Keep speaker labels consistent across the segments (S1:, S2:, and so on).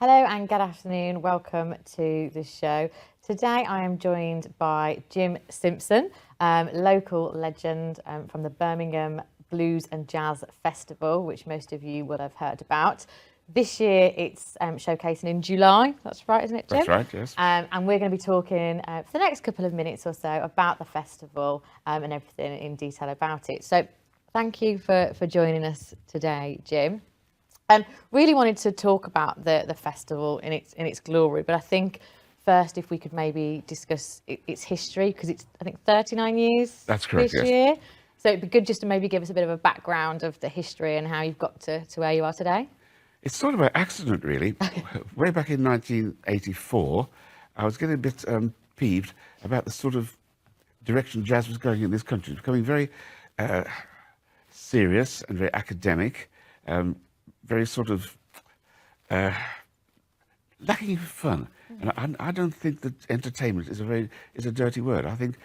S1: Hello and good afternoon. Welcome to the show. Today I am joined by Jim Simpson, local legend from the Birmingham Blues and Jazz Festival, which most of you will have heard about. This year it's showcasing in July. That's right, isn't it, Jim?
S2: That's right, yes.
S1: And we're going to be talking for the next couple of minutes or so about the festival and everything in detail about it. So thank you for joining us today, Jim. Really wanted to talk about the festival in its glory, but I think first if we could maybe discuss its history, because it's I think 39 years.
S2: That's correct,
S1: this
S2: yes.
S1: year. So it'd be good just to maybe give us a bit of a background of the history and how you've got to where you are today.
S2: It's sort of an accident, really. Way back in 1984, I was getting a bit peeved about the sort of direction jazz was going in this country. It was becoming very serious and very academic, very sort of lacking fun. And I don't think that entertainment is a dirty word. I think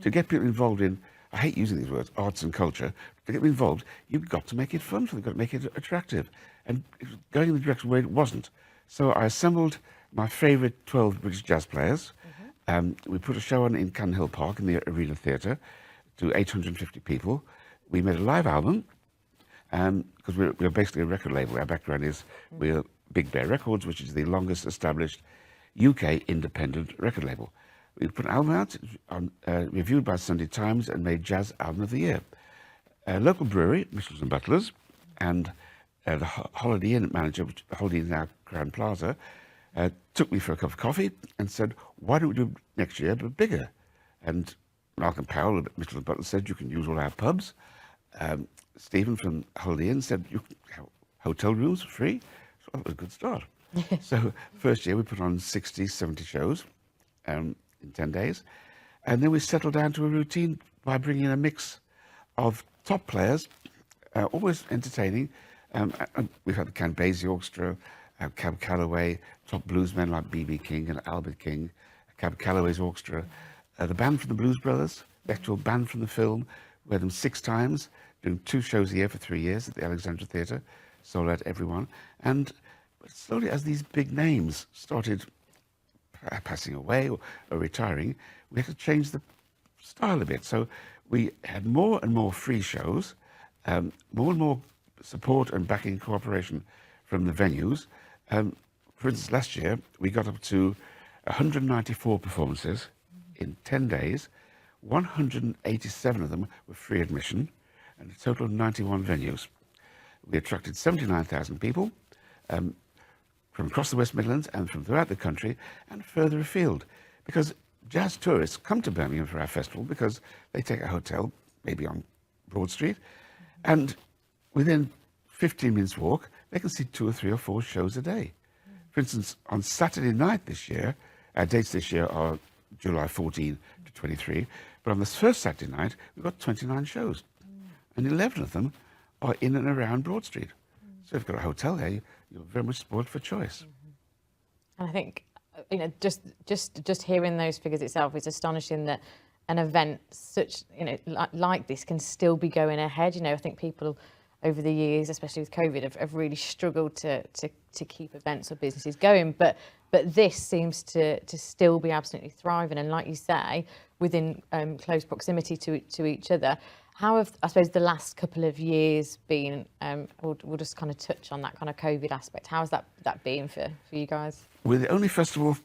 S2: to get people involved in, I hate using these words, arts and culture. To get them involved, you've got to make it fun for them. You've got to make it attractive. And it was going in the direction where it wasn't. So I assembled my favourite 12 British jazz players. We put a show on in Cannon Hill Park in the Arena Theatre to 850 people. We made a live album because we're basically a record label. Our background is we're Big Bear Records, which is the longest established UK independent record label. We put an album out, reviewed by Sunday Times, and made Jazz Album of the Year. A local brewery, Mitchells and Butlers, and the Holiday Inn manager, which Holiday Inn is now Crowne Plaza, took me for a cup of coffee and said, "Why don't we do it next year, but bigger?" And Malcolm Powell at Mitchells and Butlers said, "You can use all our pubs." Stephen from Holiday Inn said, "You can have hotel rooms for free." So that was a good start. So first year we put on 60, 70 shows in 10 days. And then we settled down to a routine by bringing in a mix of top players, always entertaining. And we've had the Count Basie Orchestra, Cab Calloway, top bluesmen like B.B. King and Albert King, Cab Calloway's Orchestra, the band from the Blues Brothers, the actual band from the film. We had them 6 times, doing 2 shows a year for 3 years at the Alexandra Theatre, sold out everyone. And slowly, as these big names started passing away or retiring, we had to change the style a bit. So we had more and more free shows, more and more support and backing cooperation from the venues. For instance, last year, we got up to 194 performances in 10 days. 187 of them were free admission, and a total of 91 venues. We attracted 79,000 people from across the West Midlands and from throughout the country and further afield, because jazz tourists come to Birmingham for our festival because they take a hotel, maybe on Broad Street, and within 15 minutes walk, they can see 2 or 3 or 4 shows a day. For instance, on Saturday night this year, our dates this year are July 14 to 23, but on this first Saturday night, we've got 29 shows, and 11 of them are in and around Broad Street. So if you've got a hotel there, you're very much spoiled for choice.
S1: And I think, just hearing those figures itself is astonishing that an event such, like this can still be going ahead. I think people over the years, especially with COVID, have really struggled to keep events or businesses going. But this seems to still be absolutely thriving. And like you say, within close proximity to each other. How have, I suppose, the last couple of years been? We'll just kind of touch on that kind of COVID aspect. How has that been for you guys?
S2: We're the only festival,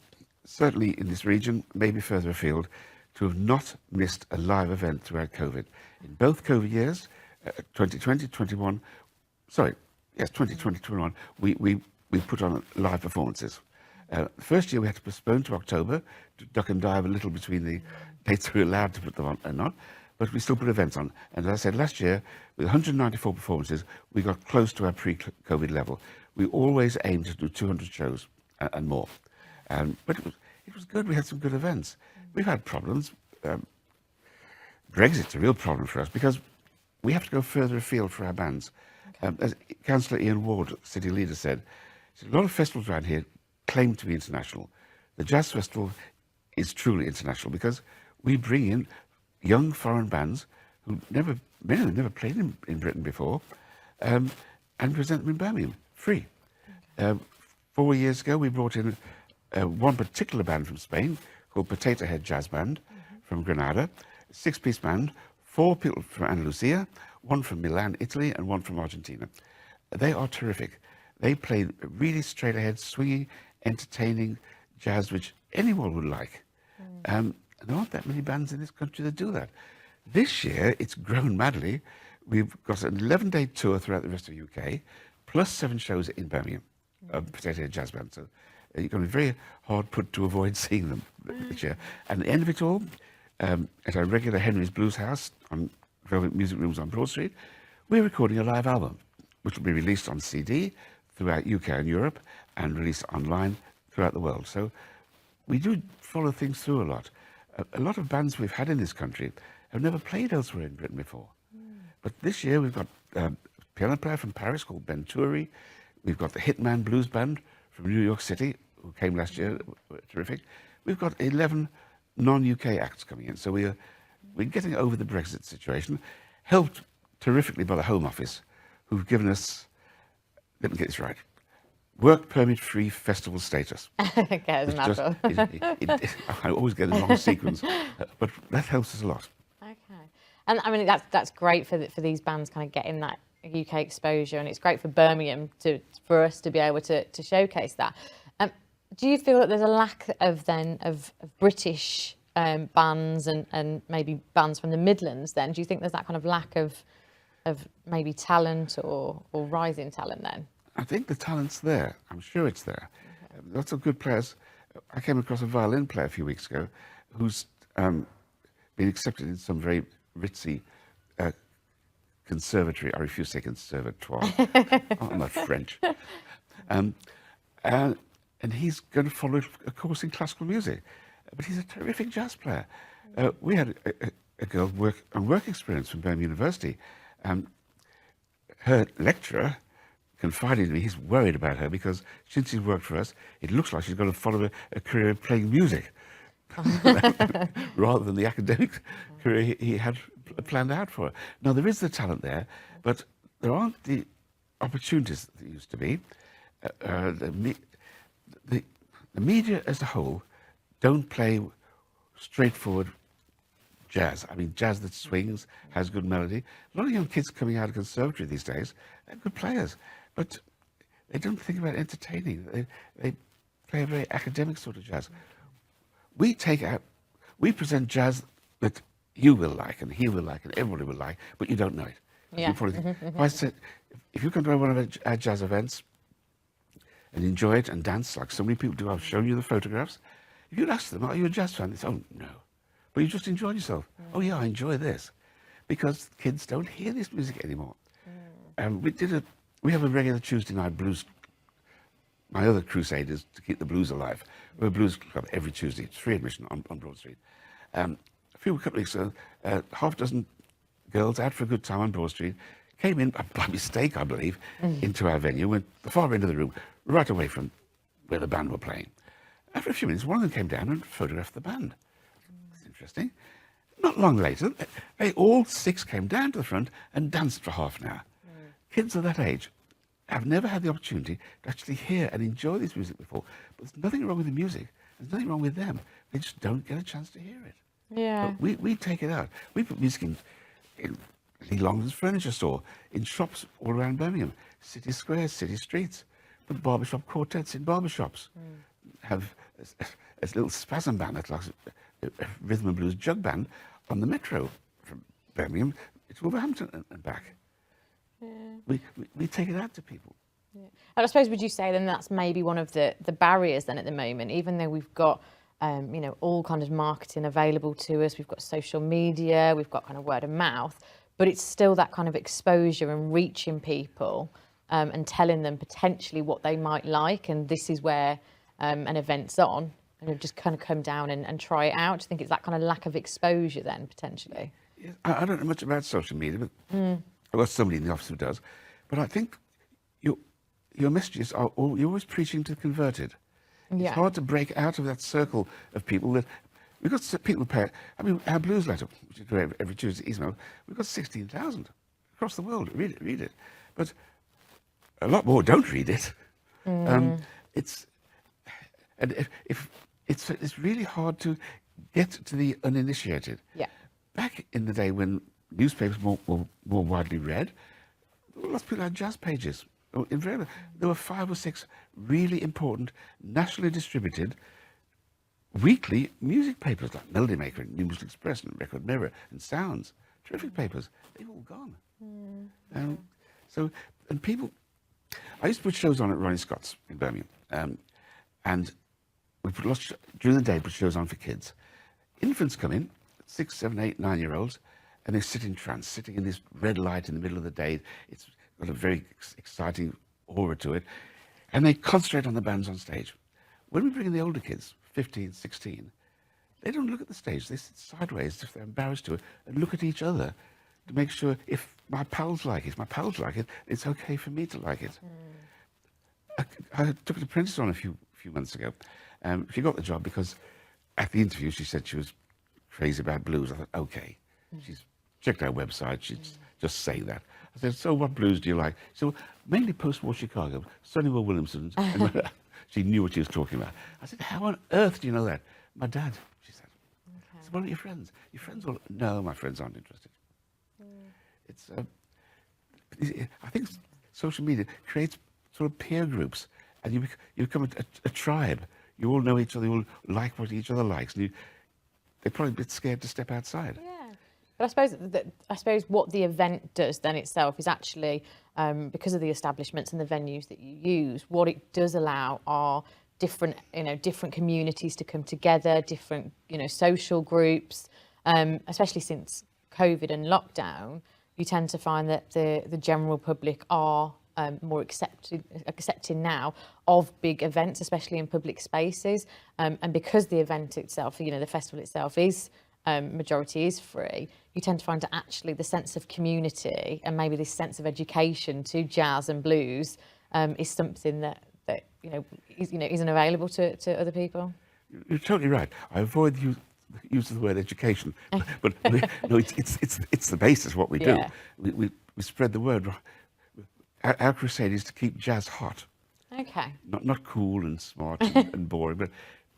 S2: certainly in this region, maybe further afield, to have not missed a live event throughout COVID. In both COVID years, 2020, 21, 21, we put on live performances. The first year we had to postpone to October to duck and dive a little between the dates we were allowed to put them on and not. But we still put events on. And as I said, last year, with 194 performances, we got close to our pre-COVID level. We always aimed to do 200 shows and more. But it was good. We had some good events. We've had problems. Brexit's a real problem for us because we have to go further afield for our bands. As Councillor Ian Ward, city leader, said, a lot of festivals around here claim to be international. The Jazz Festival is truly international because we bring in young foreign bands who many of them never played in Britain before, and present them in Birmingham, free. 4 years ago, we brought in one particular band from Spain called Potato Head Jazz Band from Granada, 6-piece band, 4 people from Andalusia, 1 from Milan, Italy, and 1 from Argentina. They are terrific. They play really straight ahead, swinging, entertaining jazz, which anyone would like. And there aren't that many bands in this country that do that. This year, it's grown madly. We've got an 11-day tour throughout the rest of the UK, plus 7 shows in Birmingham, Potato Head Jazz Band. So you're going to be very hard put to avoid seeing them this year. And at the end of it all, at our regular Henry's Blues House on Velvet Music Rooms on Broad Street, we're recording a live album, which will be released on CD throughout UK and Europe and released online throughout the world. So we do follow things through a lot. A lot of bands we've had in this country have never played elsewhere in Britain before. But this year we've got a piano player from Paris called Ben Turi. We've got the Hitman Blues Band from New York City, who came last year, terrific. We've got 11 non-UK acts coming in. So we're getting over the Brexit situation, helped terrifically by the Home Office, who've given us, let me get this right, work permit free festival status.
S1: Okay, it's
S2: Just, I always get the wrong sequence, but that helps us a lot.
S1: Okay, and I mean that's great for these bands kind of getting that UK exposure, and it's great for Birmingham for us to be able to showcase that. Do you feel that there's a lack of British bands and maybe bands from the Midlands? Then do you think there's that kind of lack of maybe talent or rising talent then?
S2: I think the talent's there. I'm sure it's there. Lots of good players. I came across a violin player a few weeks ago who's been accepted in some very ritzy conservatory. I refuse to say conservatoire. I'm not French. And he's going to follow a course in classical music. But he's a terrific jazz player. We had a girl on work experience from Birmingham University. Her lecturer confided in me, he's worried about her because since she's worked for us, it looks like she's going to follow a career playing music rather than the academic career he had planned out for her. Now, there is the talent there, but there aren't the opportunities that there used to be. The media as a whole don't play straightforward jazz. I mean, jazz that swings, has good melody. A lot of young kids coming out of conservatory these days, they're good players, but they don't think about entertaining. They play a very academic sort of jazz. We present jazz that you will like, and he will like, and everybody will like, but you don't know it.
S1: Yeah.
S2: You probably think, if I said, if you come to one of our jazz events and enjoy it and dance like so many people do, I've shown you the photographs. If you'd ask them, are you a jazz fan? They say, oh, no. But you just enjoyed yourself. Oh, yeah, I enjoy this. Because kids don't hear this music anymore. We have a regular Tuesday night blues. My other crusade is to keep the blues alive. We're a blues club every Tuesday. It's free admission on Broad Street. A couple of weeks ago, half a dozen girls out for a good time on Broad Street came in, by mistake, I believe, into our venue, went the far end of the room, right away from where the band were playing. After a few minutes, one of them came down and photographed the band. That's interesting. Not long later, they all 6 came down to the front and danced for half an hour. Kids of that age have never had the opportunity to actually hear and enjoy this music before. But there's nothing wrong with the music. There's nothing wrong with them. They just don't get a chance to hear it.
S1: Yeah.
S2: But we take it out. We put music in Lee Longden's furniture store, in shops all around Birmingham, city squares, city streets, put barbershop quartets in barbershops, have a little spasm band, that's like a rhythm and blues jug band on the metro from Birmingham to Wolverhampton and back. Yeah. We take it out to people.
S1: Yeah. And I suppose, would you say then that's maybe one of the barriers then at the moment, even though we've got all kind of marketing available to us, we've got social media, we've got kind of word of mouth, but it's still that kind of exposure and reaching people and telling them potentially what they might like, and this is where an event's on, and just kind of come down and try it out. Do you think it's that kind of lack of exposure then, potentially?
S2: Yeah, I don't know much about social media, but I've got somebody in the office who does. But I think your messages are you're always preaching to the converted.
S1: Yeah.
S2: It's hard to break out of that circle of people that we've got people pay. I mean, our blues letter, which is every Tuesday, we've got 16,000 across the world read it, but a lot more don't read it. it's and if it's really hard to get to the uninitiated.
S1: Yeah.
S2: Back in the day when newspapers were more widely read, lots of people had jazz pages. In fact, there were 5 or 6 really important, nationally distributed, weekly music papers like Melody Maker and New Musical Express and Record Mirror and Sounds. Terrific papers. They've all gone. And people... I used to put shows on at Ronnie Scott's in Birmingham. And we put lots, during the day, put shows on for kids. Infants come in, 6, 7, 8, 9-year-olds, and they sit in trance, sitting in this red light in the middle of the day. It's got a very exciting aura to it. And they concentrate on the bands on stage. When we bring in the older kids, 15, 16, they don't look at the stage. They sit sideways if they're embarrassed to it and look at each other to make sure if my pals like it, it's okay for me to like it. I took an apprentice on a few months ago. She got the job because at the interview she said she was crazy about blues. I thought, okay. She's checked our website. She's just saying that. I said, so what blues do you like? She said, well, mainly post-war Chicago, Sonny Will Williamson. She knew what she was talking about. I said, how on earth do you know that? My dad, she said. Okay. I said, what about your friends? Your friends all... No, my friends aren't interested. It's, I think social media creates sort of peer groups, and you become a tribe. You all know each other, you all like what each other likes, and they're probably a bit scared to step outside.
S1: Yeah. But I suppose what the event does then itself is actually, because of the establishments and the venues that you use, what it does allow are different communities to come together, different, social groups, especially since COVID and lockdown. You tend to find that the general public are more accepting now of big events, especially in public spaces. And because the event itself, the festival itself is majority is free, you tend to find that actually the sense of community and maybe this sense of education to jazz and blues is something that isn't available to other people.
S2: You're totally right. I avoid the use of the word education, but no, it's the basis of what we do. We spread the word. Our crusade is to keep jazz hot.
S1: Okay.
S2: Not cool and smart and boring, but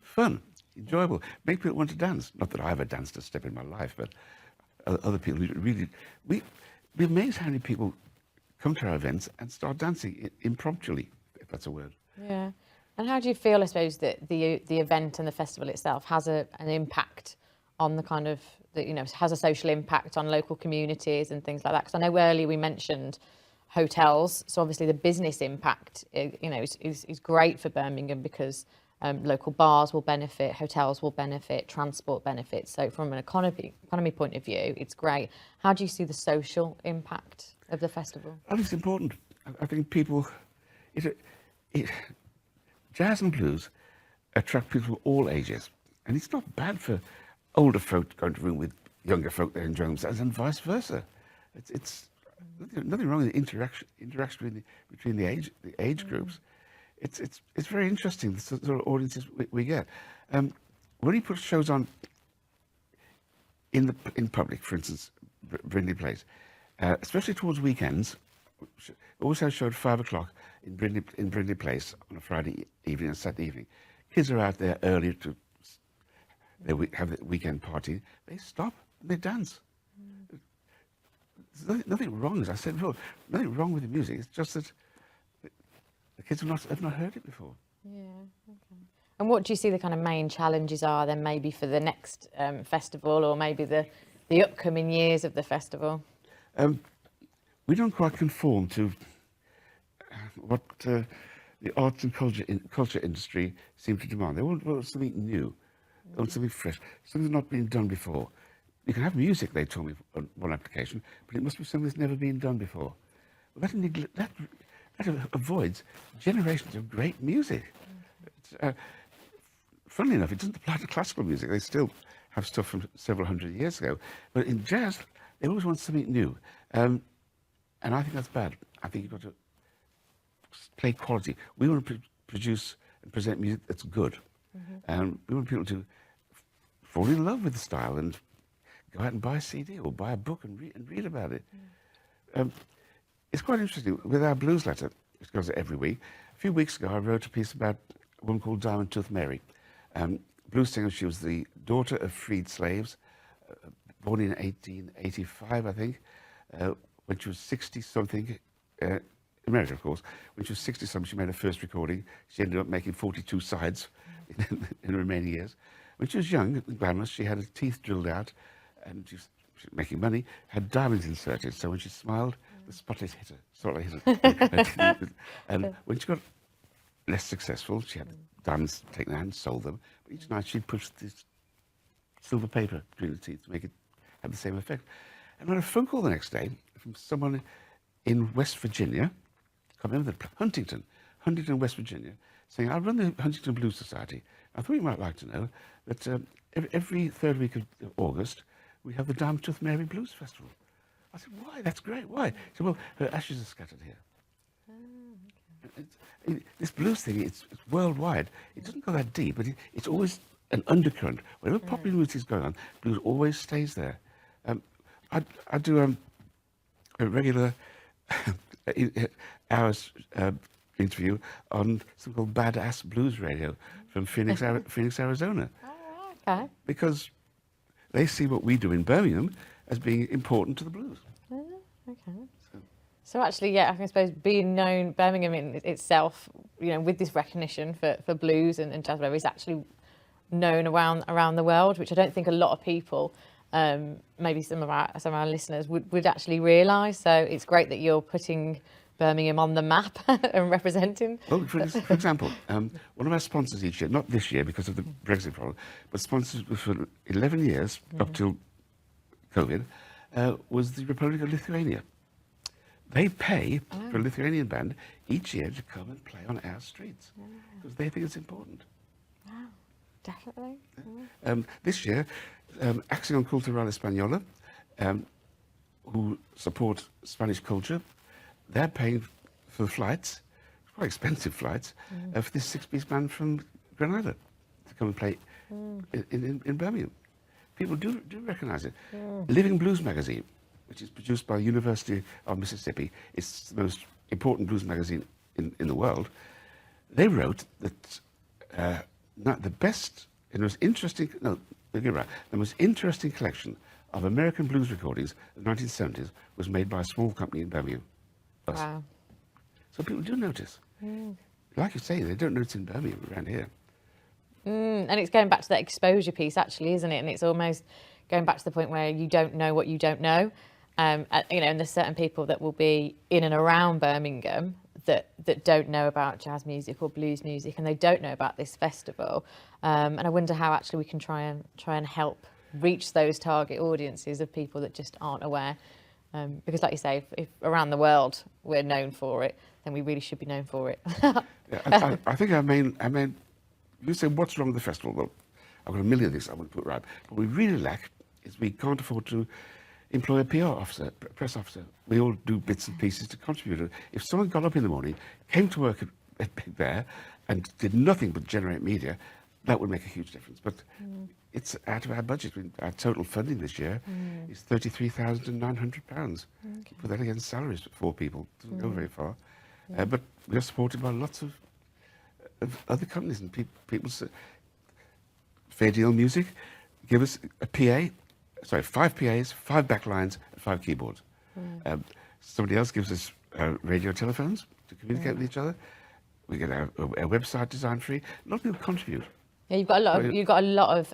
S2: fun, enjoyable. Make people want to dance. Not that I ever danced a step in my life, but other people really... We're amazed how many people come to our events and start dancing impromptuly, if that's a word.
S1: Yeah. And how do you feel, I suppose, that the event and the festival itself has an impact on the kind of, has a social impact on local communities and things like that? Because I know earlier we mentioned hotels, so obviously the business impact, is great for Birmingham because local bars will benefit, hotels will benefit, transport benefits. So from an economy point of view, it's great. How do you see the social impact of the festival?
S2: I think it's important. I think people, jazz and blues attract people of all ages, and it's not bad for older folk going to room with younger folk that are enjoying themselves, and vice versa. It's nothing wrong with the interaction between the age groups. It's very interesting, the sort of audiences we get. When you put shows on in public, for instance, Brindley Place, especially towards weekends, we always have a show at 5 o'clock in Brindley Place on a Friday evening and Saturday evening. Kids are out there earlier to have the weekend party. They stop and they dance. There's nothing wrong, as I said before, nothing wrong with the music. It's just that the kids have not heard it before.
S1: Yeah, okay. And what do you see the kind of main challenges are then maybe for the next festival, or maybe the upcoming years of the festival?
S2: We don't quite conform to what the arts and culture industry seem to demand. They want something new, they want something fresh, something that's not been done before. You can have music, they told me on one application, but it must be something that's never been done before. Well, that avoids generations of great music. Funnily enough, it doesn't apply to classical music. They still have stuff from several hundred years ago. But in jazz, they always want something new. And I think that's bad. I think you've got to play quality. We want to produce and present music that's good. And we want people to fall in love with the style and go out and buy a CD or buy a book and read about it. It's quite interesting. With our blues letter, which goes every week. A few weeks ago, I wrote a piece about a woman called Diamond Tooth Mary. Blues singer, she was the daughter of freed slaves, born in 1885, I think. When she was 60-something, America, of course, when she was 60-something, she made her first recording. She ended up making 42 sides in the remaining years. When she was young and glamorous, she had her teeth drilled out, and she was making money, had diamonds inserted, so when she smiled, the spotlight hit her. And when she got less successful, she had the diamonds taken out and sold them. But each night she'd push this silver paper between the teeth to make it have the same effect. And I had a phone call the next day from someone in West Virginia, I can't remember Huntington, West Virginia, saying, I run the Huntington Blues Society. I thought you might like to know that every third week of August, we have the Diamond Tooth Mary Blues Festival. I said, why? That's great. Why? He said, well, her ashes are scattered here. This blues thing, it's worldwide. It doesn't go that deep, but it's always an undercurrent. Whenever popular music is going on, blues always stays there. I do a regular hours interview on something called Badass Blues Radio from Phoenix, Arizona.
S1: Oh, okay.
S2: Because they see what we do in Birmingham as being important to the blues.
S1: Okay. So actually, yeah, I suppose being known, Birmingham in itself, you know, with this recognition for blues and jazz, is actually known around the world, which I don't think a lot of people, maybe some of our listeners would actually realise. So it's great that you're putting Birmingham on the map and representing.
S2: Well, for example, one of our sponsors each year, not this year because of the Brexit problem, but sponsors for 11 years up till COVID, was the Republic of Lithuania. They pay for a Lithuanian band each year to come and play on our streets because they think it's important.
S1: Wow, definitely.
S2: This year, Acción Cultural Española, who support Spanish culture, they're paying for the flights, quite expensive flights, for this six-piece band from Granada to come and play in Birmingham. People do recognise it. Living Blues magazine, which is produced by the University of Mississippi, it's the most important blues magazine in the world. They wrote that the best and most interesting, the most interesting collection of American blues recordings of the 1970s was made by a small company in Birmingham. Us.
S1: Wow.
S2: So people do notice. Like you say, they don't notice in Birmingham around here.
S1: And it's going back to that exposure piece, actually, isn't it? And it's almost going back to the point where you don't know what you don't know. You know, and there's certain people that will be in and around Birmingham that don't know about jazz music or blues music, and they don't know about this festival. And I wonder how actually we can try and help reach those target audiences of people that just aren't aware. Because, like you say, if around the world we're known for it, then we really should be known for it.
S2: Yeah, I think our main. You say, what's wrong with the festival? Well, I've got a million things I want to put right. What we really lack is we can't afford to employ a PR officer, press officer. We all do bits and pieces to contribute. If someone got up in the morning, came to work at Big Bear, and did nothing but generate media, that would make a huge difference. But it's out of our budget. Our total funding this year is £33,900. Put that against salaries for 4 people. Doesn't go very far. But we are supported by lots of other companies, and people say, Fair Deal Music, give us a PA, 5 PAs, 5 backlines, and 5 keyboards. Somebody else gives us radio telephones to communicate with each other. We get our website designed free. A lot of people contribute.
S1: Yeah, you've got a lot of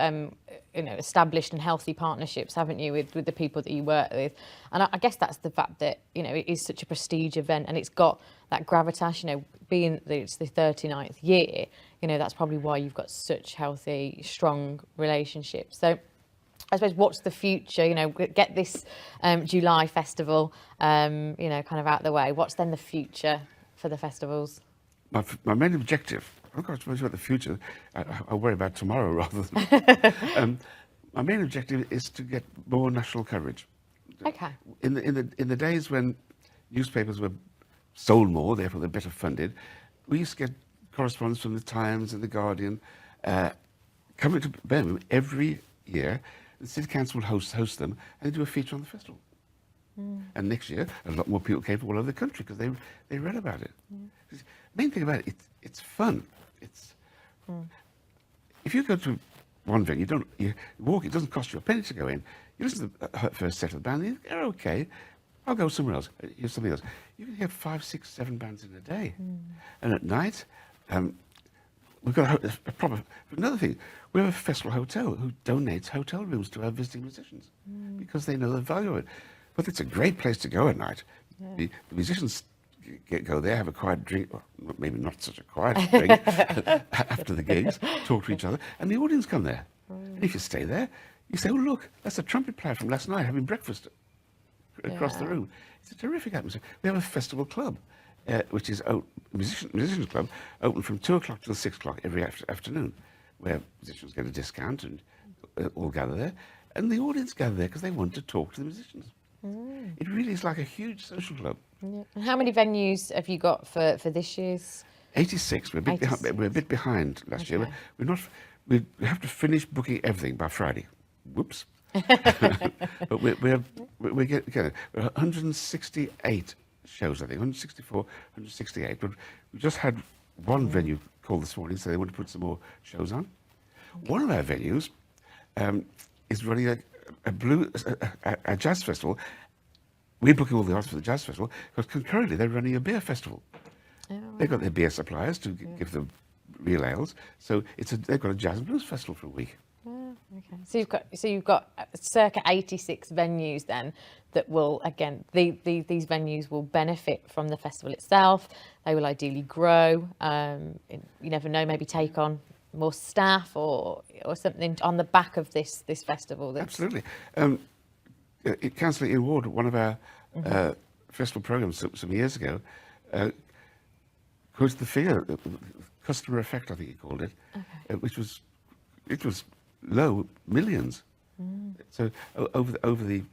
S1: you know, established and healthy partnerships, haven't you, with the people that you work with? And I guess that's the fact that, you know, it is such a prestige event and it's got that gravitas. You know, being that it's the 39th year, you know, that's probably why you've got such healthy, strong relationships. So I suppose, what's the future? You know, get this July festival, you know, kind of out the way. What's then the future for the festivals?
S2: My main objective, I'm not going to much about the future. I worry about tomorrow rather than. My main objective is to get more national coverage.
S1: Okay.
S2: In the days when newspapers were sold more, therefore they're better funded, we used to get correspondence from the Times and the Guardian coming to Birmingham every year. The City Council would host them, and they do a feature on the festival. And next year, a lot more people came from all over the country because they read about it. The main thing about it, it's fun. It's if you go to one venue, you walk. It doesn't cost you a penny to go in. You listen to the first set of the band. They're okay. I'll go somewhere else. Here's something else. You can hear 5, 6, 7 bands in a day, and at night. We've got a proper. Another thing, we have a festival hotel who donates hotel rooms to our visiting musicians because they know the value of it. But it's a great place to go at night. The musicians go there, have a quiet drink, or maybe not such a quiet drink after the gigs, talk to each other, and the audience come there. And if you stay there, you say, "Oh look, that's a trumpet player from last night having breakfast across the room." It's a terrific atmosphere. We have a festival club. Which is musicians club, open from 2 o'clock till 6 o'clock every afternoon, where musicians get a discount and all gather there, and the audience gather there because they want to talk to the musicians. It really is like a huge social club.
S1: Yeah. And how many venues have you got for this year's?
S2: 86. We're a bit behind last year. We're not. We have to finish booking everything by Friday. Whoops. But we're getting 168. Shows, I think, 164, 168. But we just had one venue call this morning, so they want to put some more shows on. One of our venues is running a jazz festival. We're booking all the artists for the jazz festival, because concurrently they're running a beer festival. They've got their beer suppliers to give them real ales, so they've got a jazz and blues festival for a week.
S1: Okay. So you've got circa 86 venues then that will, again, these venues will benefit from the festival itself. They will ideally grow. You never know, maybe take on more staff or something on the back of this festival.
S2: Absolutely. Councillor Ian Ward, one of our festival programmes some years ago, quoted the figure, customer effect, I think he called it, which was low millions. So over the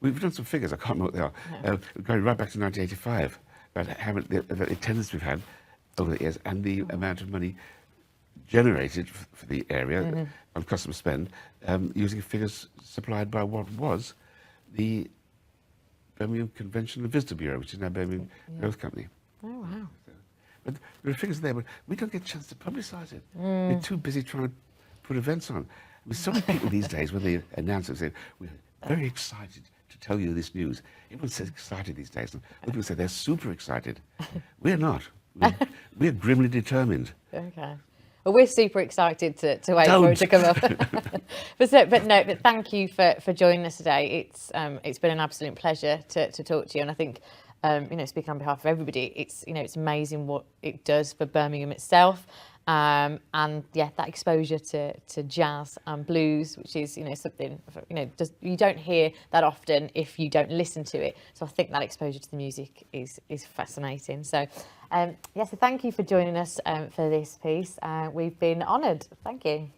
S2: we've done some figures, I can't remember what they are, going right back to 1985 about how many the attendance we've had over the years and the amount of money generated for the area on customer spend, using figures supplied by what was the Birmingham Convention and Visitor Bureau, which is now Birmingham Growth Company.
S1: Oh wow.
S2: But there are figures there, but we don't get a chance to publicise it. We're too busy trying to put events on. I mean, so many people these days, when they announce it, say, "We're very excited to tell you this news." Everyone says excited these days. And other people say they're super excited. We're not. We're grimly determined.
S1: Okay. Well, we're super excited to wait for it to come up. But thank you for joining us today. It's been an absolute pleasure to talk to you, and I think speaking on behalf of everybody, it's amazing what it does for Birmingham itself. And that exposure to jazz and blues, which is something you don't hear that often if you don't listen to it. So I think that exposure to the music is fascinating. So so thank you for joining us for this piece. We've been honoured. Thank you.